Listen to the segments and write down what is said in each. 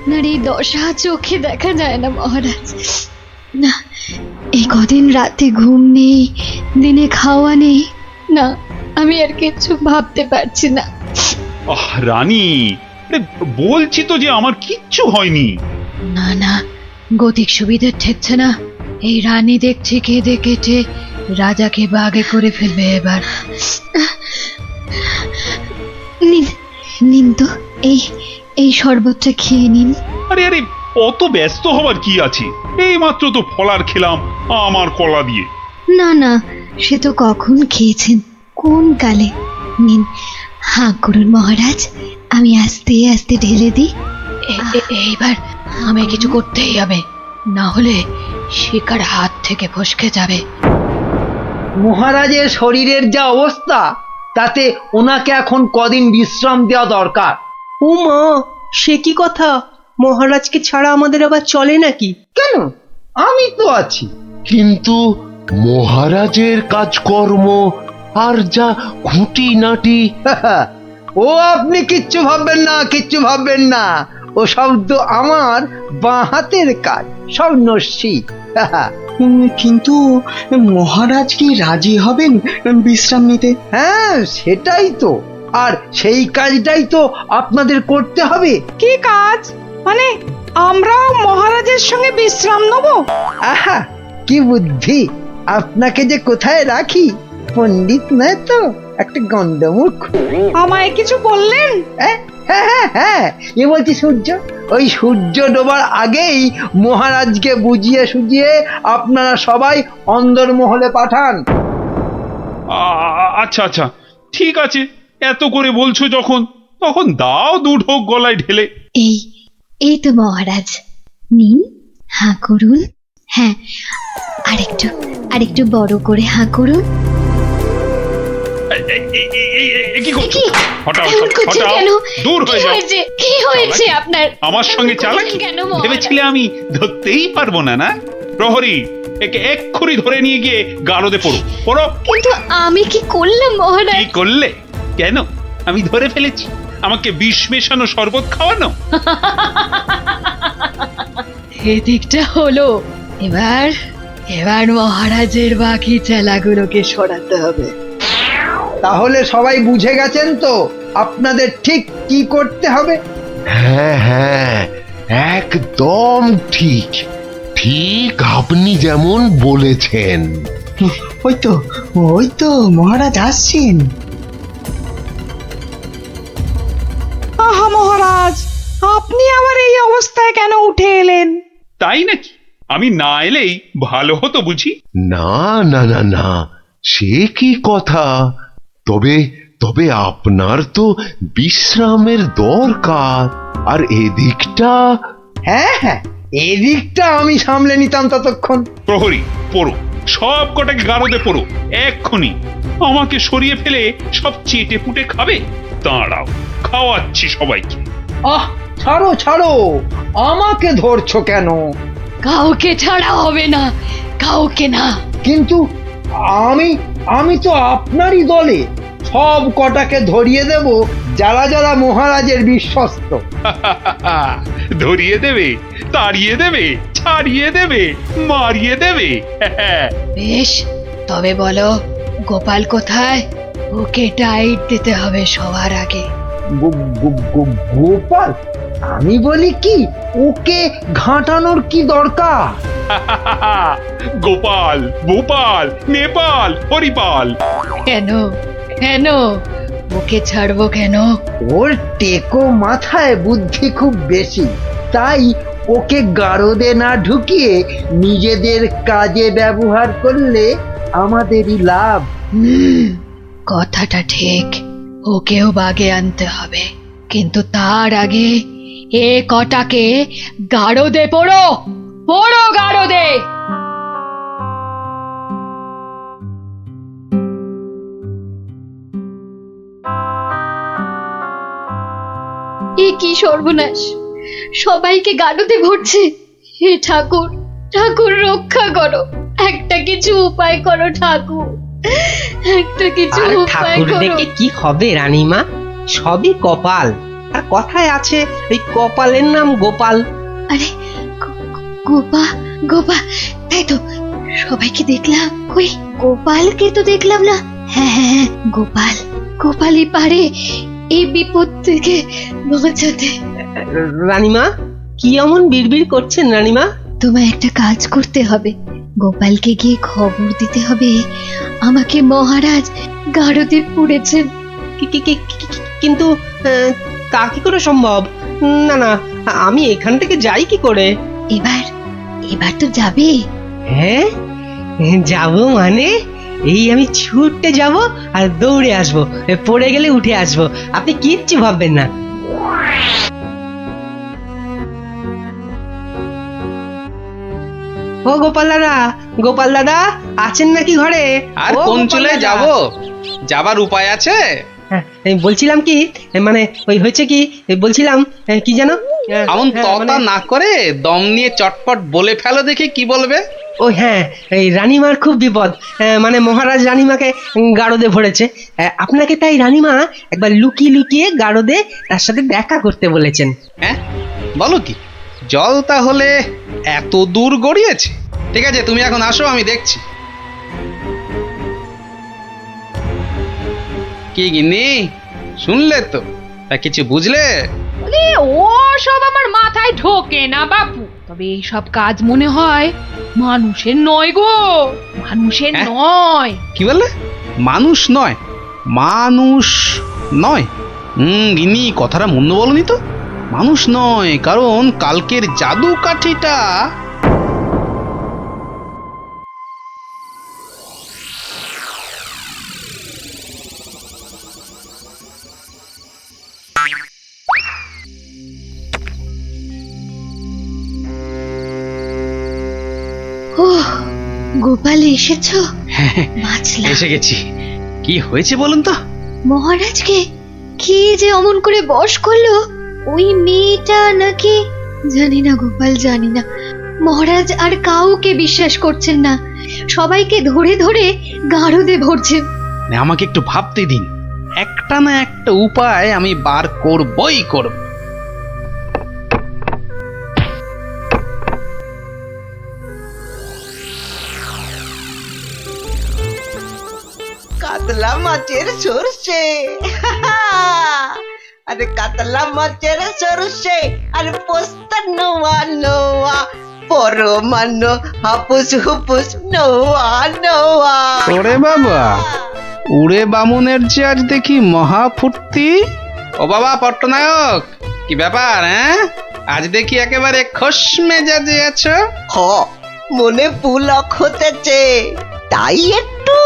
আপনার এই দশা চোখে দেখা যায় না মহারাজ। না, এই কদিন রাতে ঘুম নেই, দিনে খাওয়া নেই, না আমি আর কিছু ভাবতে পারছি না। রানী, বলছি তো যে আমার কিচ্ছু হয়নি। না না, গতিক সুবিধে ঠেকছে না। এই রানী দেখছি কেঁদে কেটে রাজাকে বাগে করে ফেলবে এবার। নিন নিন তো, এই এই শরবতটা খেয়ে নিন। আরে আরে, অত ব্যস্ত হবার কি আছে? এই মাত্র তো ফলার খেলাম আমার কলা দিয়ে। না না, সে তো কখন খেয়েছেন, কোন কালে। নিন, হাঁ করুন মহারাজ, আমি আস্তে আস্তে ঢেলে দিই। এইবার আমায় কিছু করতেই হবে, না হলে শিকার হাত থেকে ফসকে যাবে। মহারাজের শরীরের যা অবস্থা, তাতে ওনাকে এখন কদিন বিশ্রাম দেওয়া দরকার। ও মা, সে কি কথা? মহারাজকে ছাড়া আমাদের আবার চলে নাকি? কেন, আমি তো আছি। কিন্তু মহারাজের কাজকর্ম আর যা খুঁটিনাটি। ও আপনি কিচ্ছু ভাববেন না, কিচ্ছু ভাববেন না। ও সব তো আমার বাঁ হাতের কাজ, সব নস্যি। কিন্তু মহারাজ কি রাজি হবেন বিশ্রাম নিতে? হ্যাঁ, সেটাই তো। আর সেই কাজটাই তো আপনাদের করতে হবে। কি কাজ? মানে আমরাও মহারাজের সঙ্গে বিশ্রাম নেব? আহা, কি বুদ্ধি! আপনাকে যে কোথায় রাখি, পণ্ডিত নয় তো, একটা গন্ডমূর্খ। আমায় কিছু বললেন? হ্যাঁ হ্যাঁ হ্যাঁ হ্যাঁ, এ বলছি সূর্য, ওই সূর্য ডোবার আগেই মহারাজকে বুঝিয়ে সুঝিয়ে আপনারা সবাই অন্দরমহলে পাঠান। আচ্ছা আচ্ছা, ঠিক আছে, এত করে বলছো যখন, তখন দাও দু ঢোক গলায় ঢেলে। এই এই তো মহারাজ, নিন, হাঁ করুন। হ্যাঁ, আরেকটু আরেকটু বড় করে হাঁ করুন। কি করছো? হটাও, এমন করছেন হটাও, কেন? দূর হয়ে যাও। কি হয়েছে আপনার? আমার সঙ্গে চালাকি কেন মহারাজ? ভেবেছিলে আমি ধরতেই পারবো না? না প্রহরী, একে এক্ষুনি ধরে নিয়ে গিয়ে গারদে পড়ো, পড়ো। কিন্তু আমি কি করলাম মহারাজ? কি করলে? কেন? আমি ধরে ফেলেছি, আমাকে বিষ মেশানো শরবত খাওয়ানো। এদিকটা হলো। এবার এবার মহারাজের বাকি চেলাগুলোকে সরাতে হবে। তাহলে সবাই বুঝে গেছেন তো আপনাদের ঠিক কি করতে হবে? হ্যাঁ হ্যাঁ, একদম ঠিক। ঠিক আপনি যেমন বলেছেন। ওই তো মহারাজ আসছেন। আহা মহারাজ, আপনি আবার এই অবস্থায় কেন উঠে এলেন? তাই নাকি? আমি না এলেই ভালো হতো বুঝি? না না না না, সে কি কথা। তবে তবে আপনার তো বিশ্রামের দরকার, আর এদিকটা। হ্যাঁ হ্যাঁ, এদিকটা আমি সামলে নিতাম ততক্ষণ। প্রহরী, পড়ো, সব কটাকে গারদে পড়ো এক্ষুনি। আমাকে সরিয়ে ফেলে সব চেটে পুটে খাবে? দাঁড়াও, খাওয়াচ্ছি সবাইকে। আহ, ছাড়ো ছাড়ো, আমাকে ধরছো কেন? কাউকে ছাড়া হবে না, কাউকে না। কিন্তু আমি আমি তো আপনারই দলে। সব কটাকে ধরিয়ে দেব, যারা যারা মহারাজের বিশ্বস্ত। ধরিয়ে দেবে, তাড়িয়ে দেবে, ছাড়িয়ে দেবে, মারিয়ে দেবে। বেশ, তবে বলো গোপাল কোথায়? ওকে টাইট দিতে হবে সবার আগে। গোপাল? আমি বলি কি, ওকে ঘাঁটানোর কি দরকার? গোপাল, ভূপাল, নেপাল, হরিপাল। কেন কেন ওকে ছাড়বো কেন? ওর টেকো মাথায় বুদ্ধি খুব বেশি, তাই ওকে গারদে না ঢুকিয়ে নিজেদের কাজে ব্যবহার করলে আমাদেরই লাভ। কথাটা ঠিক, ওকেও বাগে আনতে হবে, কিন্তু তার আগে এ কটাকে গারদে পড়ো, পড়ো গারদে। এ কি সর্বনাশ, সবাইকে গারদে ভরছে। হে ঠাকুর, ঠাকুর রক্ষা করো, একটা কিছু উপায় করো ঠাকুর, একটা কিছু আর উপায় ঠাকুর করো। দেখে কি হবে রানীমা? সবই কপাল। আর কথায় আছে এই কপালের নাম গোপাল। আরে গোপা গোপা, তাই তো, সবাইকে দেখলাম, কই গোপালকে তো দেখলাম না। হ্যাঁ হ্যাঁ হ্যাঁ, গোপাল, গোপালই পারে এই বিপদ থেকে বাঁচাতে। রানীমা, কি এমন বিড়বিড় করছেন রানীমা? তোমায় একটা কাজ করতে হবে, গোপালকে গিয়ে খবর দিতে হবে আমাকে মহারাজ গারদে পুড়েছেন। কিন্তু তা কি করে সম্ভব? না না, আমি এখান থেকে যাই কি করে? এবার এবার তো যাবে। হ্যাঁ, যাব মানে এই আমি ছুটতে যাব আর দৌড়ে আসব, পড়ে গেলে উঠে আসব, আপনি কিচ্ছু ভাববেন না। ও গোপাল দাদা, গোপাল দাদা আছেন নাকি ঘরে? আর ও কোন গোপাল চলে দাদা। যাব? যাবার উপায় আছে? হ্যাঁ, এই বলছিলাম কি, মানে ওই হয়েছে কি, এই বলছিলাম কি জানো, এমন হ্যাঁ, ততা মানে- না করে দম নিয়ে চটপট বলে ফেলো দেখি কি বলবে। ও হ্যাঁ, এই রানীমার খুব বিপদ, মানে মহারাজ রানীমাকে গারদে ভরেছে। আপনাকে তাই রানীমা একবার লুকিয়ে লুকিয়ে গারদে তার সাথে দেখা করতে বলেছেন। হ্যাঁ, বলো কি? জল তাহলে এত দূর গড়িয়েছে? ঠিক আছে, তুমি এখন আসো, আমি দেখছি। কি গিন্নি, শুনলে তো? তা কিছু বুঝলে? ও সব আমার মাথায় ঢোকে না বাপু, তবে এই সব কাজ মনে হয় মানুষের নয় গো, মানুষের হ্যাঁ? নয়। কি বললে? মানুষ নয়? মানুষ নয়? গিন্নি, কথাটা মন্দ বলনি তো। মানুষ নয়, কারণ কালকের জাদু কাঠিটা ও গোপাল, এসেছো? বাঁচলাম। এসে গেছি। কি হয়েছে বলুন তো? মহারাজকে কি যে অমন করে বশ করলো ওই মেয়েটা নাকি, জানি না গোপাল, জানি না। মহারাজ আর কাউকে বিশ্বাস করছেন না, সবাইকে ধরে ধরে গারদে ভরছেন। না, আমাকে একটু ভাবতে দিন, একটা না একটা উপায় আমি বার করবই করব। কাতলা মাছের সরষে, আরে কাতলা মাছের সরষে, আর পোস্তা নোয়া নোয়া, পরমান্ন হাপুস হুপুস নোয়া নোয়া। ওরে বাবা, উড়ে বামুনের যে আজ দেখি মহা ফুর্তি। ও বাবা পট্টনায়ক, কি ব্যাপার? হ্যাঁ, আজ দেখি একেবারে খোশ মেজাজে আছো। হ, মনে পুলক হতেছে, তাই একটু।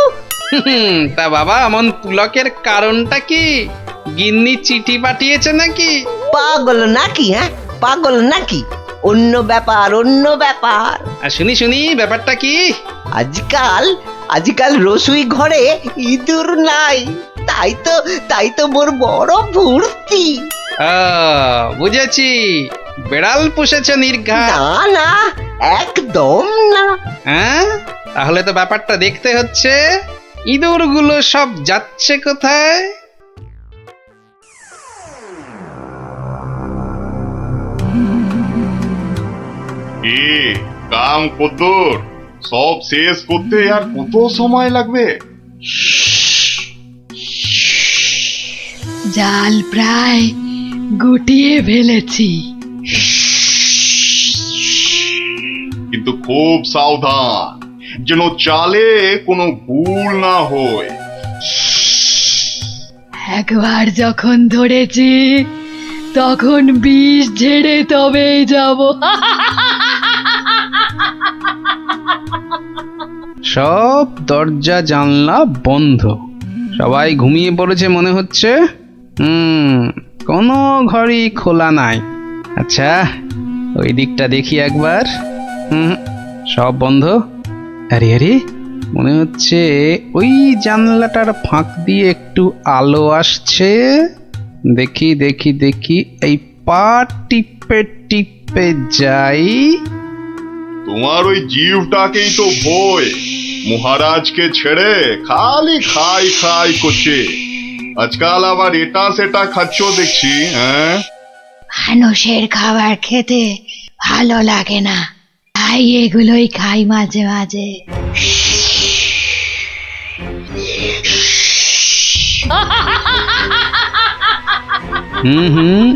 তা বাবা, এমন পুলকের কারণটা কি? গিন্নি চিঠি পাঠিয়েছে নাকি? পাগল নাকি? হ্যাঁ, পাগল নাকি? অন্য ব্যাপার, অন্য ব্যাপার। আর শুনি শুনি, ব্যাপারটা কি? আজকাল রসুই ঘরে ইঁদুর নাই, তাই তো মোর বড় ফুর্তি। বুঝেছি, বেড়াল পুষেছে নির্ঘা। না না, একদম না। হ্যাঁ, তাহলে তো ব্যাপারটা দেখতে হচ্ছে। ইঁদুরগুলো সব যাচ্ছে কোথায়? কি কাম কদ্দুর, সব শেষ করতে আর কত সময় লাগবে? জাল প্রায় গুটিয়ে ফেলেছি। কিন্তু খুব সাবধান, যেন চালে কোনো ভুল না হয়। একবার যখন ধরেছি তখন বিষ ঝেড়ে তবেই যাব। সব দরজা জানলা বন্ধ, সবাই ঘুমিয়ে পড়েছে মনে হচ্ছে। কোনো ঘরই খোলা নাই। আচ্ছা, ওই দিকটা দেখি একবার। সব বন্ধ। আরে আরে, মনে হচ্ছে ওই জানলাটার ফাঁক দিয়ে একটু আলো আসছে। দেখি দেখি দেখি, এই পা টিপে টিপে যাই। তোমার ওই জীবটাকেই তো ভয়, মহারাজকে ছেড়ে খালি খাই খাই করছে। আজকাল আবার এটা সেটা খাচ্ছ দেখছি, হ্যাঁ? মানুষের খাবার খেতে ভালো লাগে না, তাই এগুলোই খাই মাঝে মাঝে। হুম,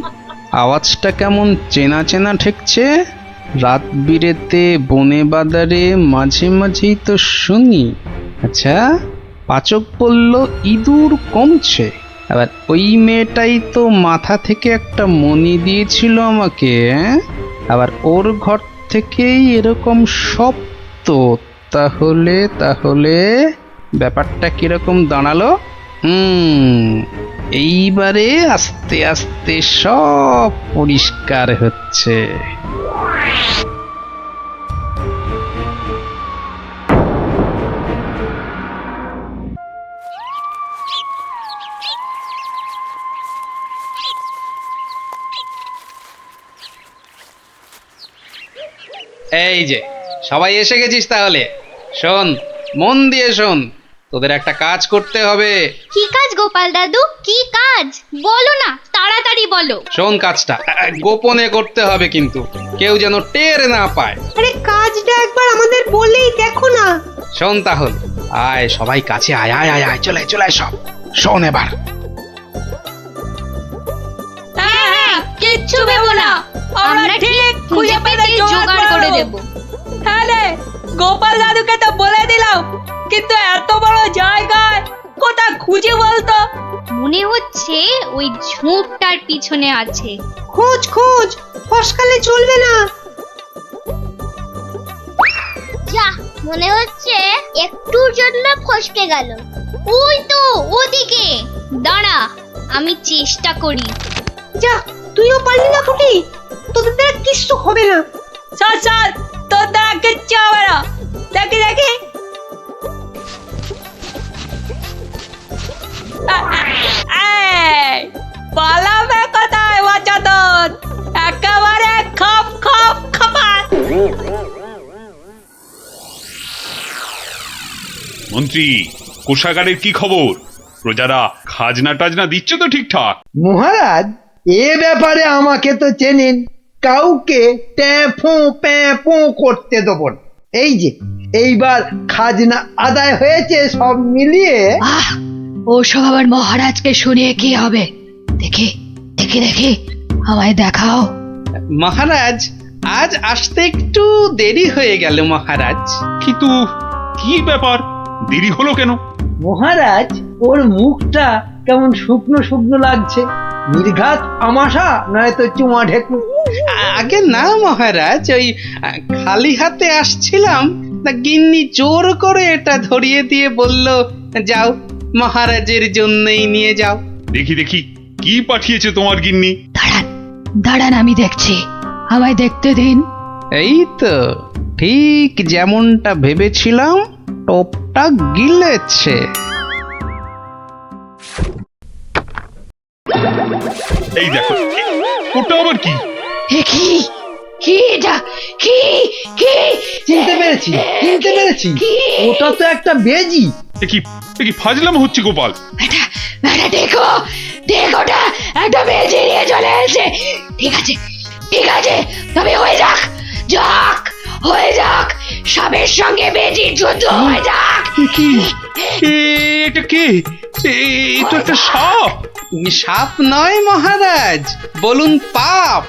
আওয়াজটা কেমন চেনা চেনা ঠেকছে। রাত বিরেতে বনে বাদারে মাঝে মাঝেই তো শুনি। আচ্ছা, পাচক বলল ইঁদুর কমছে, আবার ওই মেয়েটাই তো মাথা থেকে একটা মণি দিয়েছিল আমাকে, আবার ওর ঘর থেকেই এরকম শব্দ। তাহলে তাহলে ব্যাপারটা কিরকম দাঁড়ালো? এইবারে আস্তে আস্তে সব পরিষ্কার হচ্ছে। এই যে সবাই এসে গেছিস, তাহলে শোন, মন দিয়ে শোন, তোদের একটা কাজ করতে হবে। কি কাজ গোপাল দাদু, কি কাজ বলো না, তাড়াতাড়ি বলো। শোন, কাজটা গোপনে করতে হবে, কিন্তু কেউ যেন টের না পায়। আরে কাজটা একবার আমাদের বলেই দেখো না। শোন তাহলে, আয় সবাই কাছে আয়, আয় আয় আয়, চলে চলে আয় সব। শোন এবার, হ্যাঁ, কিচ্ছু ভেবো না, আমরা ঠিক খুঁজে পেতে জোগাড় করে দেব। হ্যাঁ রে, গোপাল দাদুকে তো বলে দিলাম, কিন্তু এত বড় জায়গায় কোথা খুঁজে বলতো? মনে হচ্ছে ওই ঝোপটার পিছনে আছে। খোঁজ খোঁজ, ফসকালে চলবে না। যা, মনে হচ্ছে একটুর জন্য ফসকে গেল। ওই তো ওদিকে, দাঁড়া আমি চেষ্টা করি। যা, তুইও পারলি না ফুটি, তোদের দ্বারা কিচ্ছু হবে না। চল চল, তোর দ্বারা কিচ্ছু হবে না। দেখি দেখি, পালাবে কোথায় বাচ্চাদের, একেবারে খপ খপ খপাত। মন্ত্রী, কোষাগারের কি খবর? প্রজারা খাজনা টাজনা দিচ্ছে তো ঠিকঠাক? মহারাজ, এ ব্যাপারে আমাকে তো চেনেন, কাউকে ট্যাফো প্যাফো করতে দেবো না। এই যে এইবার খাজনা আদায় হয়েছে সব মিলিয়ে। আহ, ওসব আবার মহারাজকে শুনিয়ে কি হবে? দেখি দেখি দেখি, আমায় দেখাও। মহারাজ আজ আসতে একটু দেরি হয়ে গেল মহারাজ। কিন্তু কি ব্যাপার, দেরি হলো কেন? মহারাজ, ওর মুখটা কেমন শুকনো শুকনো লাগছে, নির্ঘাত আমাশা নয়তো চুমা ঢেকু। আগে না মহারাজ, ওই খালি হাতে আসছিলাম, তা গিন্নি জোর করে এটা ধরিয়ে দিয়ে বলল, যাও মহারাজের জন্যই নিয়ে যাও। দেখি দেখি, কি পাঠিয়েছে তোমার গিন্নি? দাঁড়ান দাঁড়ান, আমি দেখছি, আমায় দেখতে দিন। এই তো ঠিক যেমনটা ভেবেছিলাম, টোপটা গিলেছে। এই দেখো, ওটা আবার কি? কি কি এটা, কি কি? চিনতে পেরেছি, চিনতে পেরেছি, ওটা তো একটা বেজি। এ কি ফাজলাম হচ্ছে গোপাল? এটা এটা দেখো, দেখোটা একটা বেজে নিয়ে চলে এসেছে। ঠিক আছে ঠিক আছে, তবে হয়ে যাক, যাক হয়ে যাক, সাপের সঙ্গে বেজির যুদ্ধ হয়ে যাক। কি এটা কে? এটা একটা সাপ। সাপ নয় মহারাজ, বলুন পাপ,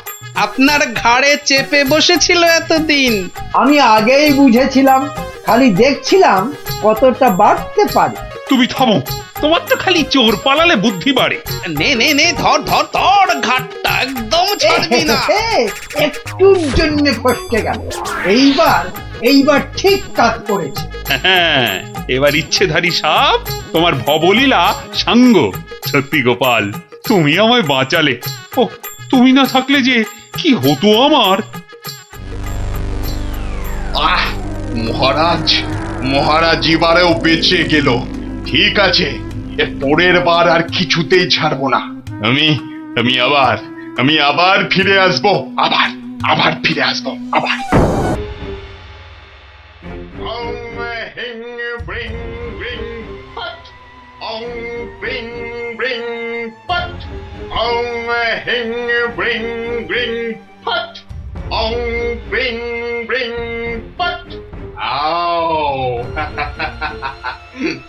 আপনার ঘাড়ে চেপে বসেছিল এতদিন। আমি আগেই বুঝেছিলাম, খালি দেখছিলাম কতটা বাড়তে পারে। তুমি থামো, তোমার তো খালি চোর পালালে বুদ্ধি বাড়ে। নে নে নে, ধর ধর ধর, ঘাটটা একদম ছাড়বি না। একটুর জন্য ফসকে গেল, এইবার ঠিক কাজ করেছে। হ্যাঁ, এবার ইচ্ছেধারী সাপ তোমার ভবলীলা সাঙ্গ। সত্যি গোপাল, তুমি আমায় বাঁচালে। ও, তুমি না থাকলে যে কি হতো আমার। আহ, মহারাজ, মহারাজ এবারেও বেঁচে গেল। ঠিক আছে, এর পরের বার আর কিছুতেই ছাড়বো না। আমি আবার ফিরে আসবো, আবার ফিরে আসবো, আবার। Ong, bring, bring, hot. Ong, bring, bring, হিং ব্রিং ব্রিং ফট অং ব্রিং ব্রিং ফট আও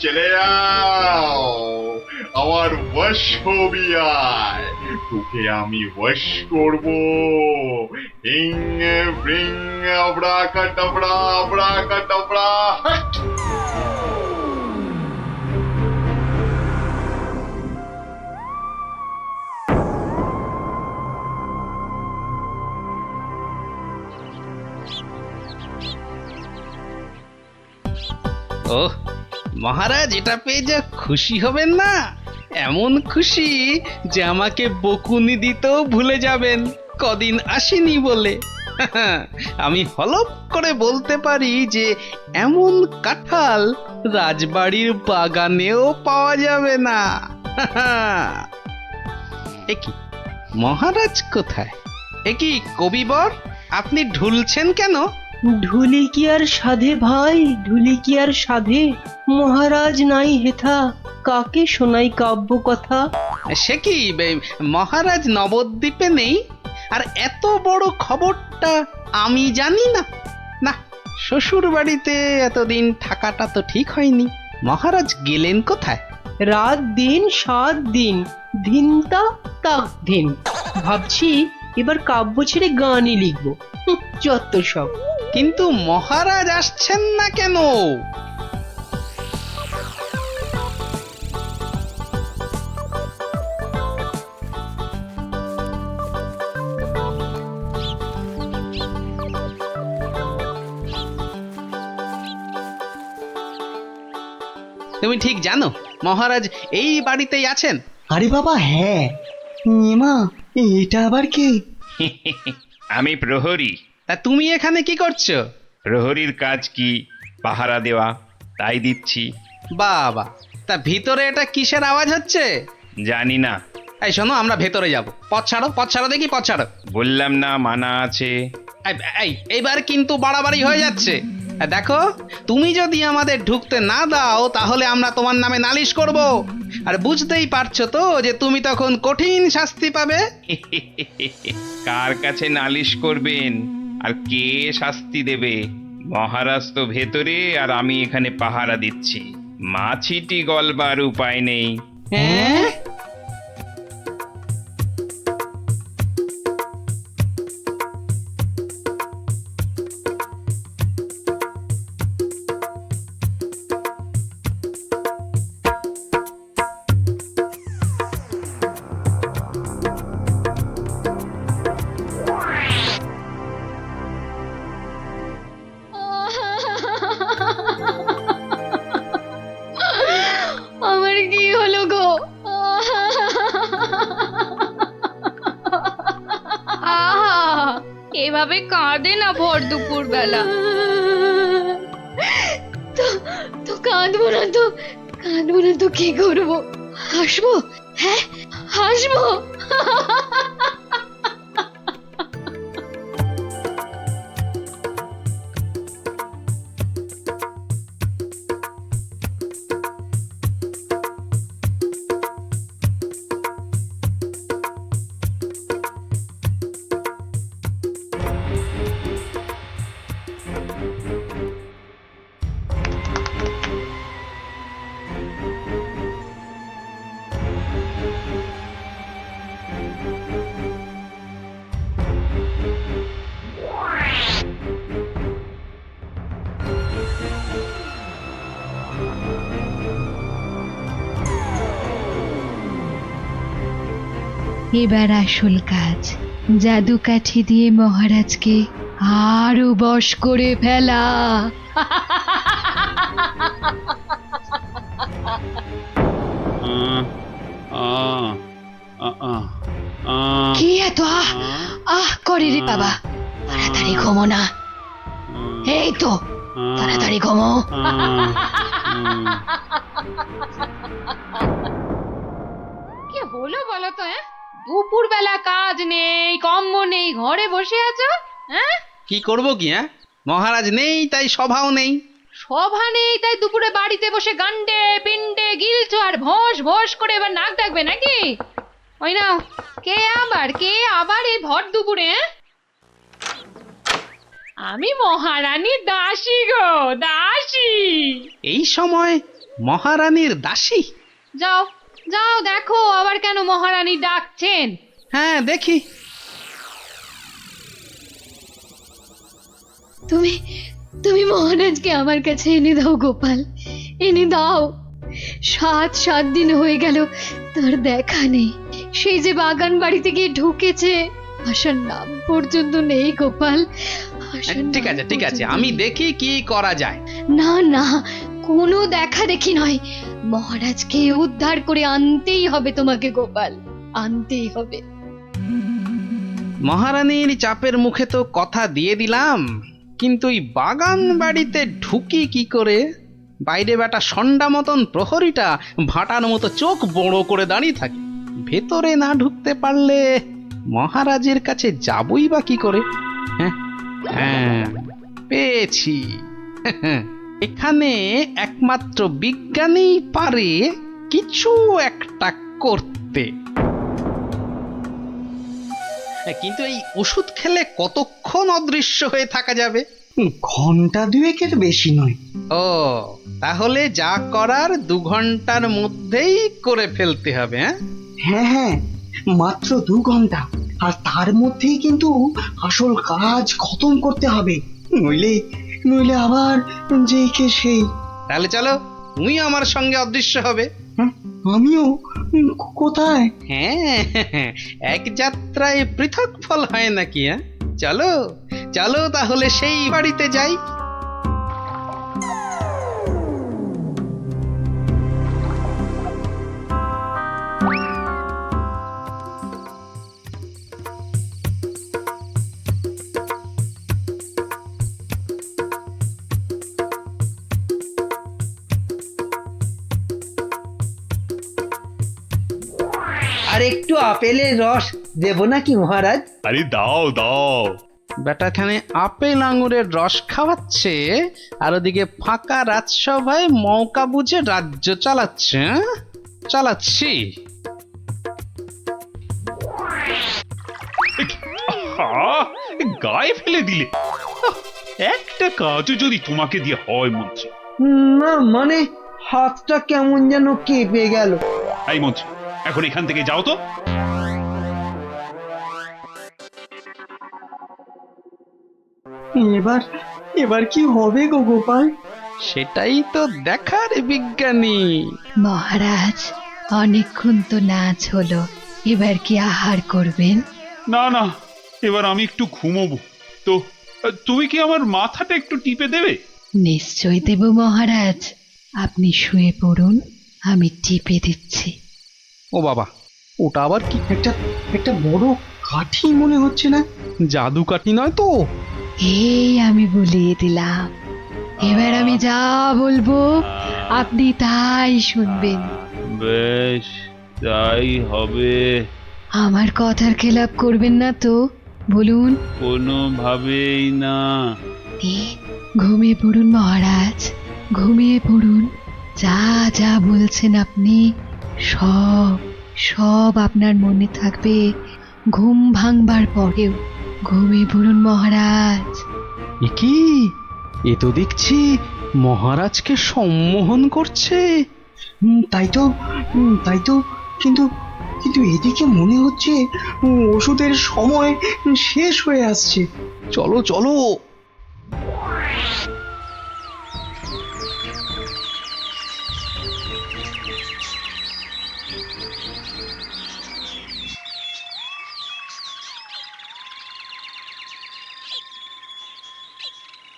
চলে যাও আমার বশ হবি আয় তোকে আমি বশ করব হিং ব্রিং আব্রাকাডাব্রা আব্রাকাডাব্রা হট ওহ মহারাজ, এটা পেয়ে যা খুশি হবেন না, এমন খুশি যে আমাকে বকুনি দিতেও ভুলে যাবেন কদিন আসেনি বলে। আমি হলপ করে বলতে পারি যে এমন কাঁঠাল রাজবাড়ির বাগানেও পাওয়া যাবে না। একি মহারাজ কোথায়? একি কবিবর, আপনি ঢুলছেন কেন? ঢুলি কি আর সাধে ভাই, ঢুলি কি আর সাধে? মহারাজ নাই হেথা, কাকে শোনাই কাব্য কথা? সে কি মহারাজ নবদ্বীপে নেই? আর এত বড় খবরটা আমি জানি না? না, শ্বশুর বাড়িতে এতদিন থাকাটা তো ঠিক হয়নি। মহারাজ গেলেন কোথায়? রাত দিন 7 দিন, ধিনতা তাক ধিন। ভাবছি এবার কাব্য ছেড়ে গানই লিখবো। যত সব। কিন্তু মহারাজ আসছেন না কেন? তুমি ঠিক জানো মহারাজ এই বাড়িতেই আছেন? আরে বাবা হ্যাঁ, মা এটা আবার কে? আমি প্রহরী। তা তুমি এখানে কি করছো? প্রহরীর কাজ কি? পাহারা দেওয়া, তাই দিচ্ছি। বাবা, তা ভিতরে এটা কিসের আওয়াজ হচ্ছে? জানি না। এই শোনো, আমরা ভেতরে যাব। পথ ছাড়ো দেখি, পথ ছাড়ো। বললাম না মানা আছে। এইবার কিন্তু বাড়াবাড়ি হয়ে যাচ্ছে। দেখো, তুমি যদি আমাদের ঢুকতে না দাও তাহলে আমরা তোমার নামে নালিশ করব। আর বুঝতেই পারছো তো যে তুমি তখন কঠিন শাস্তি পাবে। কার কাছে নালিশ করবেন আর কে শাস্তি দেবে? মহারাজ তো ভেতরে আর আমি এখানে পাহারা দিচ্ছি। মাছিটি গলবার উপায় নেই। হ্যাঁ? আমার কি হলো গো? আহা, এভাবে কাঁদে না ভর দুপুর বেলা। তো কাঁদবো না তো, কাঁদবো না তো কি করবো? হাসবো? হ্যাঁ হাসবো। এবার আসল কাজ, জাদু কাঠি দিয়ে মহারাজকে আরো বশ করে ফেলা। কি এত আহ করে রে বাবা? তাড়াতাড়ি ঘুমো না। এই তো তাড়াতাড়ি ঘুমো। কি হলো বলো তো? দুপুর বেলা কাজ নেই, কম্ম নেই, ঘরে বসে আছো? হ্যাঁ, কি করব কি? মহারাজ নেই তাই সভাও নেই। সভা নেই তাই দুপুরে বাড়িতে বসে গান্ডে পিন্ডে গিলছো আর ভোস ভোস করে এবার নাক ডাকবে নাকি? ওই নাও। কে আবার এই ভর দুপুরে? আমি মহারানীর দাসী গো, দাসী। এই সময় মহারানীর দাসী? যাও যাও দেখো আবার কেন মহারানী ডাকছেন। হ্যাঁ দেখি। তুমি তুমি মহারাজকে আমার কাছে এনে দাও গোপাল, এনে দাও। 7 দিন হয়ে গেল তার দেখা নেই। সেই যে বাগান বাড়িতে গিয়ে ঢুকেছে, আসার নাম পর্যন্ত নেই গোপাল। ঠিক আছে ঠিক আছে, আমি দেখি কি করা যায়। না না, কোনো দেখা দেখি নয়, মহারাজকে উদ্ধার করে আনতেই হবে তোমাকে গোপাল, আনতেই হবে। মহারানীর চাপের মুখে তো কথা দিয়ে দিলাম, কিন্তু এই বাগান বাড়িতে ঢুকি কি করে? বাইরে বেটা ষণ্ডা মতন প্রহরীটা ভাটার মতো চোখ বড় করে দাঁড়িয়ে থাকে। ভেতরে না ঢুকতে পারলে মহারাজের কাছে যাবই বা কি করে? হ্যাঁ পেয়েছি। এখানে একমাত্র বিজ্ঞানী পারে কিছু একটা করতে। কিন্তু এই ওষুধ খেলে কতক্ষণ অদৃশ্য হয়ে থাকা যাবে? ঘন্টা 2 বেশি নয়। ও তাহলে যা করার 2 ঘন্টার মধ্যেই করে ফেলতে হবে। হ্যাঁ হ্যাঁ, মাত্র 2 ঘন্টা, আর তার মধ্যেই কিন্তু আসল কাজ খতম করতে হবে, নইলে নইলে আবার যেই কে সেই। তাহলে চলো, তুমি আমার সঙ্গে অদৃশ্য হবে। আমিও? কোথায়? হ্যাঁ, এক যাত্রায় পৃথক ফল হয় নাকি? চলো চলো তাহলে সেই বাড়িতে যাই। আর একটু আপেলের রস দেব নাকি মহারাজ? আরে দাও দাও। বেটাখানে আপেল আঙুরের রস খাওয়াচ্ছে, আর ওদিকে ফাঁকা রাজসভায় মৌকা বুঝে রাজ্য চালাচ্ছে। চালাচ্ছি। গায়ে ফেলে দিলে। একটা কাজও যদি তোমাকে দিয়ে হয় মন্ত্রী। না মানে হাতটা কেমন যেন কেঁপে গেল। এই মন্ত্রী, এখন এখান থেকে যাও তো। এবার কি হবে গো গোপাল? সেটাই তো দেখার বিজ্ঞানী। মহারাজ, অনেকক্ষণ তো নাচ হলো, এবার কি আহার করবেন? না না, এবার আমি একটু ঘুমোবো। তো তুমি কি আমার মাথাটা একটু টিপে দেবে? নিশ্চয় দেব মহারাজ, আপনি শুয়ে পড়ুন, আমি টিপে দিচ্ছি। ও বাবা, ওটা আবার কি? একটা বড় কাঠি মনে হচ্ছে না? জাদু কাঠি নয় তো? এই আমি বলিয়ে দিলাম, এবার আমি যা বলবো আপনি তাই শুনবেন। বেশ, তাই হবে। আমার কথার খেলাপ করবেন না তো, বলুন? কোনোভাবেই না। ঘুমিয়ে পড়ুন মহারাজ, ঘুমিয়ে পড়ুন। যা যা বলছেন আপনি সব সব আপনার মনে থাকবে ঘুম ভাঙবার পরেও। ঘুমিয়ে পড়ুন মহারাজ। কি? এ তো দেখছি মহারাজকে সম্মোহন করছে। তাই তো, কিন্তু এদিকে মনে হচ্ছে ওষুধের সময় শেষ হয়ে আসছে। চলো চলো।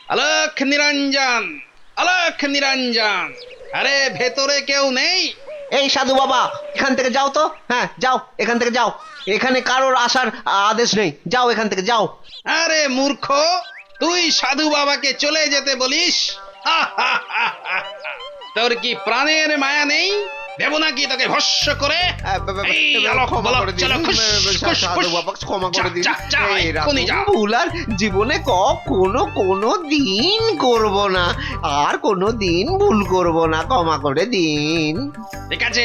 আলোক নিরঞ্জন, আলোক নিরঞ্জন, আরে ভেতরে কেউ নেই? এই সাধু বাবা, এখান থেকে যাও তো। হ্যাঁ যাও, এখান থেকে যাও, এখানে কারোর আসার আদেশ নেই, যাও এখান থেকে যাও। আরে মূর্খ, তুই সাধু বাবাকে চলে যেতে বলিস? তোর কি প্রাণের মায়া নেই? দেব নাকি তোকে ভস্য করে? ভুল আর জীবনে কোনো দিন করব না, আর কোনো দিন ভুল করব না, ক্ষমা করে দিন। ঠিক আছে,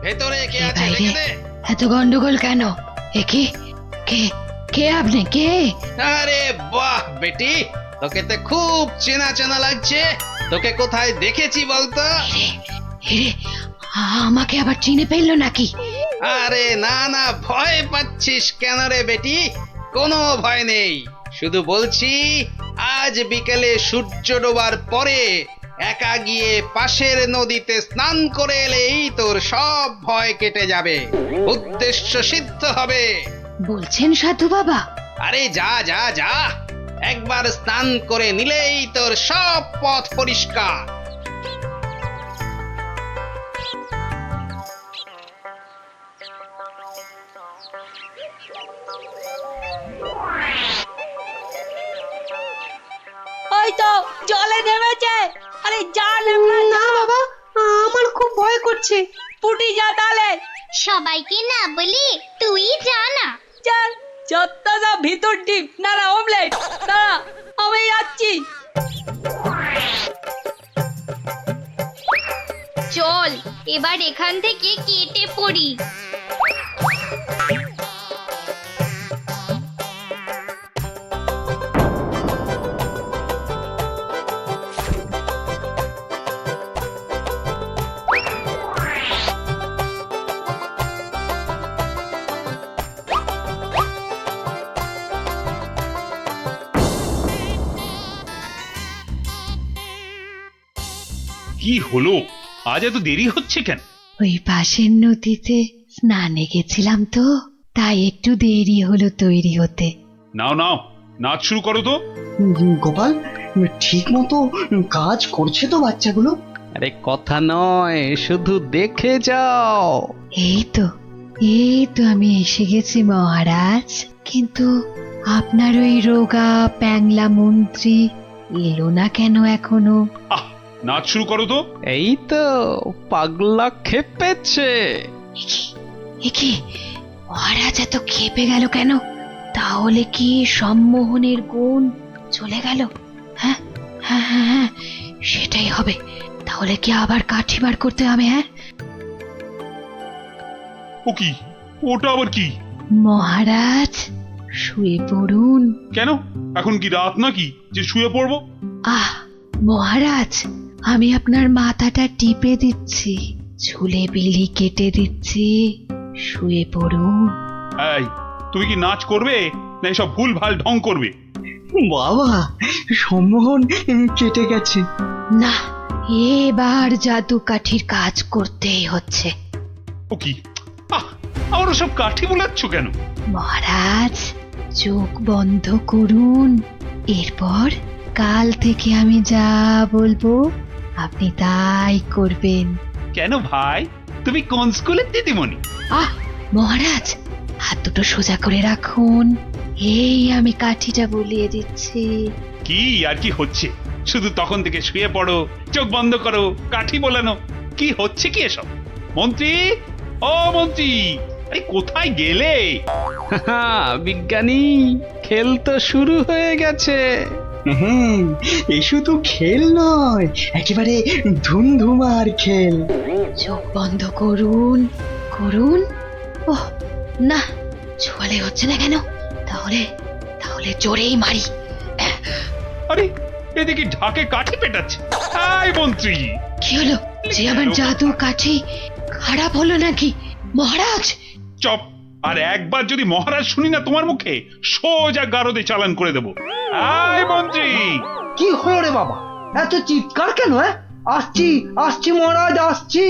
ভেতরে কে আছে দেখে দে। এত গন্ডগোল কেন? একে কে কে আপনি কে? আরে বাহ বেটি, তোকে তো খুব চেনা চেনা লাগছে। তোকে কোথায় দেখেছি বলতো? এরে, আমাকে আবার চিনে ফেললো নাকি? আরে না না, ভয় পাচ্ছিস কেন রে বেটি? কোনো ভয় নেই, শুধু বলছি আজ বিকেলে সূর্য ডোবার পরে একা গিয়ে পাশের নদীতে স্নান করে এলেই তোর সব ভয় কেটে যাবে, উদ্দেশ্য সিদ্ধ হবে। বলছেন সাধু বাবা? আরে যা যা যা, একবার স্নান করে নিলেই তোর সব পথ পরিষ্কার। ওই তো জলে নেমেছে। আরে যা না বাবা, আমার খুব ভয় করছে। পুটি যা তাহলে। সবাইকে না বলি তুই যা না। চল যতটা যা ভিতর ডিপ না না অমলেট না, আমি যাচ্ছি। চল এবার এখান থেকে কেটে পড়ি। কি হলো? আজ এত দেরি হচ্ছে কেন? ওই পাশের নদীতে স্নানে গেছিলাম তো, তাই একটু দেরি হলো তৈরি হতে। নাও নাও, নাচ শুরু করো তো। গোপাল, ঠিক মতো কাজ করছে তো বাচ্চাগুলো? আরে কথা নয়, শুধু দেখে যাও। এই তো আমি এসে গেছি মহারাজ। কিন্তু আপনার ওই রোগা প্যাংলা মন্ত্রী এলো না কেন এখনো? আহ, নাচ শুরু করো তো। এই তো পাগলা খেপেছে। একি মহারাজ এত খেপে গেল কেন? তাহলে কি সম্মোহনের গুণ চলে গেল? হ্যাঁ হ্যাঁ হ্যাঁ হ্যাঁ, সেটাই হবে। তাহলে কি আবার কাঠি বার করতে হবে? হ্যাঁ, ও কি? ওটা আবার কি? মহারাজ শুয়ে পড়ুন। কেন, এখন কি রাত নাকি যে শুয়ে পড়বো? আহ মহারাজ, আমি আপনার মাথাটা টিপে দিচ্ছি, ঝুলে বিলি কেটে দিচ্ছি, শুয়ে পড়ুন। এই, তুমি কি নাচ করবে না এসব ভুল ভাল ঢং করবে? বাবা, সম্মোহন কেটে গেছে। না, এবার জাদু কাঠির কাজ করতেই হচ্ছে। ও কি? আহ, আবার সব কাঠি বোলাচ্ছ কেন? মহারাজ চোখ বন্ধ করুন, এরপর কাল থেকে আমি যা বলবো আপনি তাই করবেন। কেন ভাই, তুমি কোন স্কুলের দিদিমণি? আহ মহারাজ, হাত দুটো সোজা করে রাখুন, এই আমি কাঠিটা বলিয়ে দিচ্ছি। কি আর কি হচ্ছে? শুধু তখন থেকে শুয়ে পড়ো, চোখ বন্ধ করো, কাঠি বোলানো, কি হচ্ছে কি এসব? মন্ত্রী, ও মন্ত্রী, আরে কোথায় গেলে? বিজ্ঞানী, খেল তো শুরু হয়ে গেছে। হ্যাঁ, এ শুধু খেল নয়, একেবারে ধুমধুমার খেল। চোখ বন্ধ করুন করুন। ওহ না, ছোয়ালে হচ্ছে না কেন? তাহলে তাহলে জোরেই মারি। আরে এদিকে ঢাকে কাঠি পেটাচ্ছে। আয় মন্ত্রী, কি হলো? যে আমার জাদু কাঠি খারাপ হলো নাকি মহারাজ? চপ! আর একবার যদি মহারাজ শুনি না তোমার মুখে, সোজা গারদে চালান করে দেবো। আয় মন্ত্রী। কি হলো রে বাবা, এত চিৎকার কেন? আসছি আসছি মহারাজ, আসছি।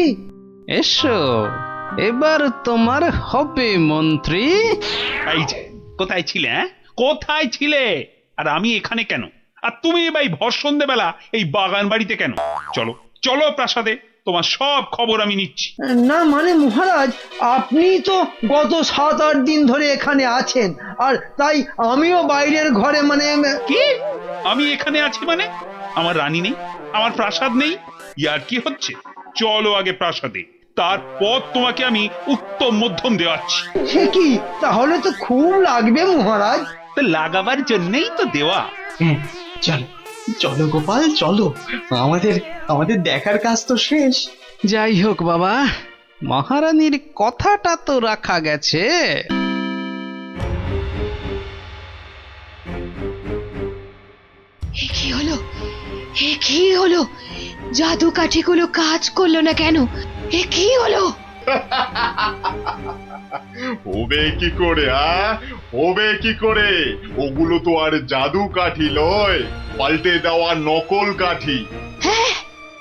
এসো, এবার তোমার হবে মন্ত্রী। এই যে, কোথায় ছিলে? কোথায় ছিলে? আর আমি এখানে কেন? আর তুমি ভাই ভর সন্ধ্যেবেলা এই বাগান বাড়িতে কেন? চলো চলো প্রাসাদে, তোমার সব খবর আমি নিচ্ছি। না মানে মহারাজ, আপনি তো গত 7-8 দিন ধরে এখানে আছেন, আর তাই আমিও বাইরের ঘরে মানে। কি? আমি এখানে আছি মানে? আমার রানী নেই, আমার প্রাসাদ নেই? ইয়ার কি হচ্ছে? চলো আগে প্রাসাদে, তারপর তোমাকে আমি উত্তম মধ্যম দেওয়াচ্ছি। সে কি? তাহলে তো খুব লাগবে মহারাজ। তো লাগাবার জন্যই তো দেওয়া। চলো চলো গোপাল, চলো, আমাদের আমাদের দেখার কাজ তো শেষ। যাই হোক বাবা, মহারানীর কথাটা তো রাখা গেছে। এ কি হলো, এ কি হলো? জাদু কাঠিগুলো কাজ করলো না কেন? এ কি হলো? হবে কি করে হবে কি করে? ওগুলো তো আর জাদু কাঠি লয়, পাল্টে দেওয়া নকল কাঠি। হ্যাঁ,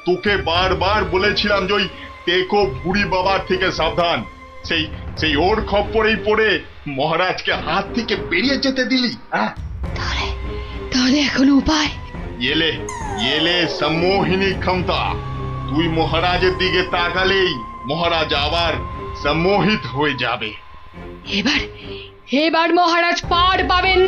তোকে বারবার বলেছিলাম যে ওই টেকো বুড়ি বাবার থেকে সাবধান। সেই সেই ওর খপ্পরেই পড়ে মহারাজকে হাত থেকে বেরিয়ে যেতে দিলি। তাহলে এখন উপায়? এলে এলে সম্মোহিনী ক্ষমতা। তুই মহারাজের দিকে তাকালেই মহারাজ আবার সম্মোহিত হয়ে যাবে। এবার মহারাজ পার পাবেন